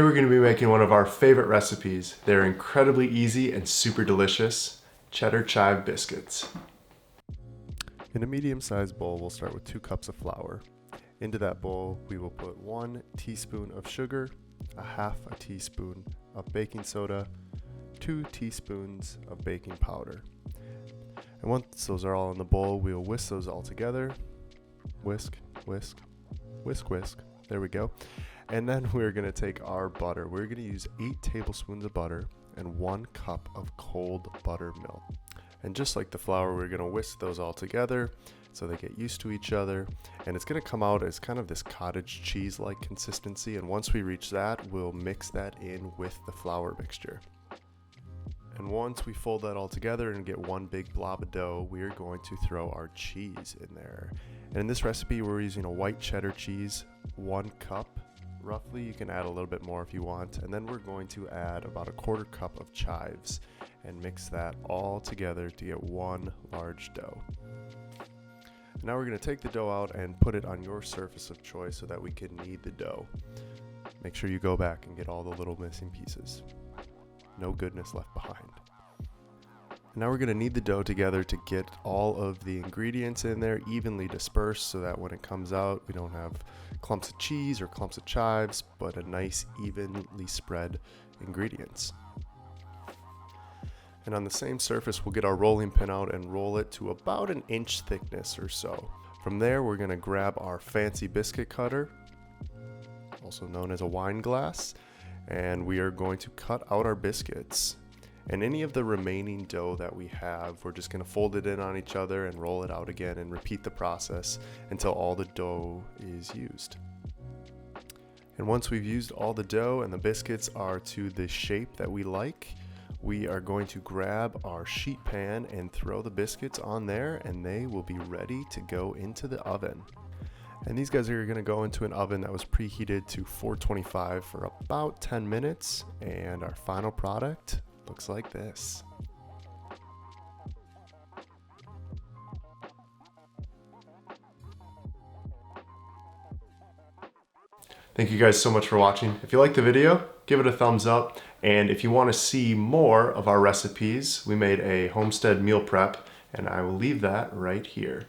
Today we're going to be making one of our favorite recipes. They're incredibly easy and super delicious, Cheddar Chive Biscuits. In a medium-sized bowl, we'll start with 2 cups of flour. Into that bowl, we will put 1 teaspoon of sugar, a half a teaspoon of baking soda, 2 teaspoons of baking powder. And once those are all in the bowl, we'll whisk those all together. Whisk, whisk, whisk, whisk. There we go. And then we're going to take our butter. We're going to use 8 tablespoons of butter and 1 cup of cold buttermilk. And just like the flour, we're going to whisk those all together so they get used to each other. And it's going to come out as kind of this cottage cheese-like consistency. And once we reach that, we'll mix that in with the flour mixture. And once we fold that all together and get one big blob of dough, we're going to throw our cheese in there. And in this recipe, we're using a white cheddar cheese, 1 cup. Roughly, you can add a little bit more if you want. And then we're going to add about a 1/4 cup of chives and mix that all together to get one large dough. Now we're going to take the dough out and put it on your surface of choice so that we can knead the dough. Make sure you go back and get all the little missing pieces. No goodness left behind. Now we're going to knead the dough together to get all of the ingredients in there evenly dispersed so that when it comes out, we don't have clumps of cheese or clumps of chives, but a nice evenly spread ingredients. And on the same surface, we'll get our rolling pin out and roll it to about 1 inch thickness or so. From there, we're going to grab our fancy biscuit cutter, also known as a wine glass, and we are going to cut out our biscuits. And any of the remaining dough that we have, we're just going to fold it in on each other and roll it out again and repeat the process until all the dough is used. And once we've used all the dough and the biscuits are to the shape that we like, we are going to grab our sheet pan and throw the biscuits on there, and they will be ready to go into the oven. And these guys are going to go into an oven that was preheated to 425 for about 10 minutes, and our final product looks like this. Thank you guys so much for watching. If you liked the video, give it a thumbs up. And if you want to see more of our recipes, we made a Homestead meal prep, and I will leave that right here.